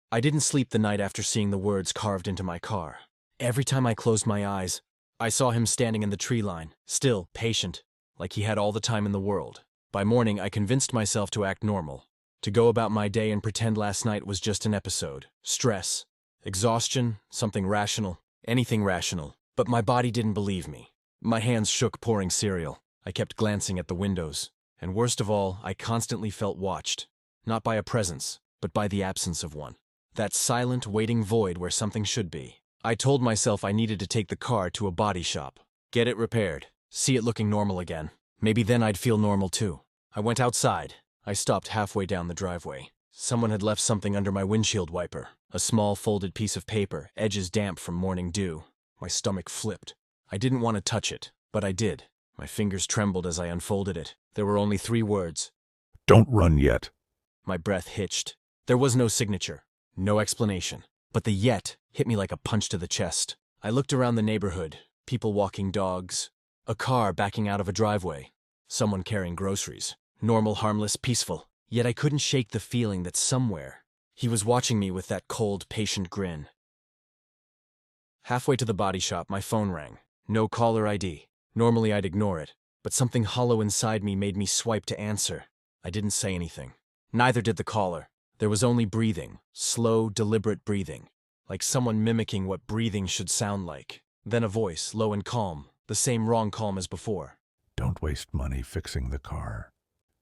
I didn't sleep the night after seeing the words carved into my car. Every time I closed my eyes, I saw him standing in the tree line, still patient, like he had all the time in the world. By morning, I convinced myself to act normal, to go about my day and pretend last night was just an episode. Stress, exhaustion, something rational, anything rational. But my body didn't believe me. My hands shook pouring cereal. I kept glancing at the windows. And worst of all, I constantly felt watched. Not by a presence, but by the absence of one. That silent, waiting void where something should be. I told myself I needed to take the car to a body shop. Get it repaired. See it looking normal again. Maybe then I'd feel normal too. I went outside. I stopped halfway down the driveway. Someone had left something under my windshield wiper. A small folded piece of paper, edges damp from morning dew. My stomach flipped. I didn't want to touch it, but I did. My fingers trembled as I unfolded it. There were only 3 words. Don't run yet. My breath hitched. There was no signature, no explanation. But the yet hit me like a punch to the chest. I looked around the neighborhood, people walking dogs, a car backing out of a driveway, someone carrying groceries. Normal, harmless, peaceful. Yet I couldn't shake the feeling that somewhere he was watching me with that cold, patient grin. Halfway to the body shop, my phone rang. No caller ID. Normally I'd ignore it, but something hollow inside me made me swipe to answer. I didn't say anything. Neither did the caller. There was only breathing, slow, deliberate breathing, like someone mimicking what breathing should sound like. Then a voice, low and calm, the same wrong calm as before. Don't waste money fixing the car.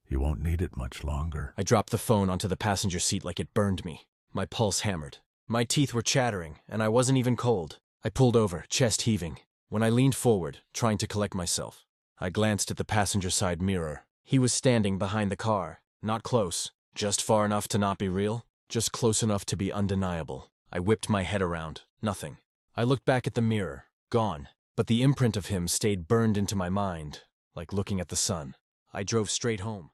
You won't need it much longer. I dropped the phone onto the passenger seat like it burned me. My pulse hammered. My teeth were chattering, and I wasn't even cold. I pulled over, chest heaving. When I leaned forward, trying to collect myself, I glanced at the passenger side mirror. He was standing behind the car, not close, just far enough to not be real, just close enough to be undeniable. I whipped my head around. Nothing. I looked back at the mirror. Gone. But the imprint of him stayed burned into my mind, like looking at the sun. I drove straight home.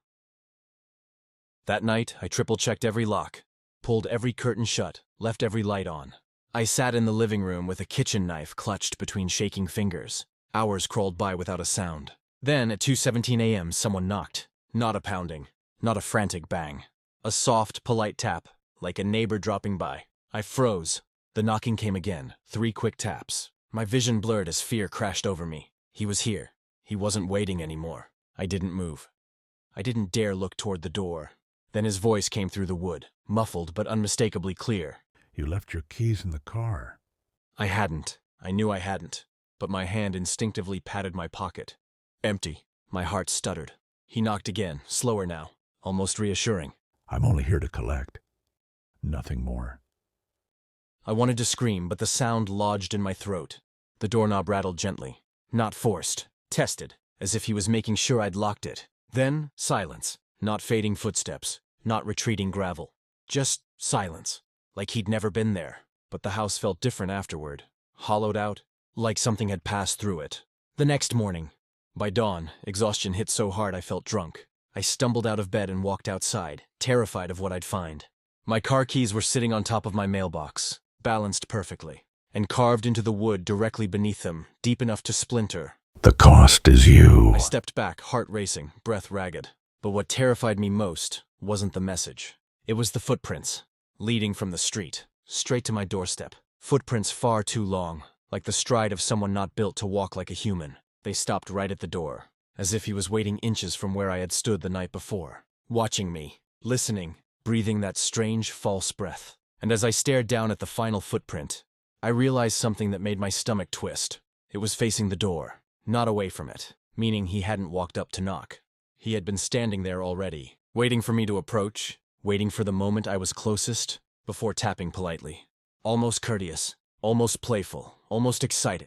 That night, I triple-checked every lock, pulled every curtain shut, left every light on. I sat in the living room with a kitchen knife clutched between shaking fingers. Hours crawled by without a sound. Then, at 2:17 a.m., someone knocked. Not a pounding, not a frantic bang. A soft, polite tap, like a neighbor dropping by. I froze. The knocking came again, 3 quick taps. My vision blurred as fear crashed over me. He was here. He wasn't waiting anymore. I didn't move. I didn't dare look toward the door. Then his voice came through the wood, muffled but unmistakably clear. You left your keys in the car. I hadn't. I knew I hadn't. But my hand instinctively patted my pocket. Empty. My heart stuttered. He knocked again, slower now, almost reassuring. I'm only here to collect. Nothing more. I wanted to scream, but the sound lodged in my throat. The doorknob rattled gently. Not forced. Tested, as if he was making sure I'd locked it. Then, silence. Not fading footsteps. Not retreating gravel. Just silence. Like he'd never been there. But the house felt different afterward. Hollowed out, like something had passed through it. The next morning, by dawn, exhaustion hit so hard I felt drunk. I stumbled out of bed and walked outside, terrified of what I'd find. My car keys were sitting on top of my mailbox, balanced perfectly, and carved into the wood directly beneath them, deep enough to splinter. The cost is you. I stepped back, heart racing, breath ragged. But what terrified me most wasn't the message. It was the footprints, leading from the street, straight to my doorstep. Footprints far too long, like the stride of someone not built to walk like a human. They stopped right at the door, as if he was waiting inches from where I had stood the night before, watching me, listening, breathing that strange, false breath. And as I stared down at the final footprint, I realized something that made my stomach twist. It was facing the door, not away from it, meaning he hadn't walked up to knock. He had been standing there already, waiting for me to approach, waiting for the moment I was closest, before tapping politely. Almost courteous, almost playful, almost excited.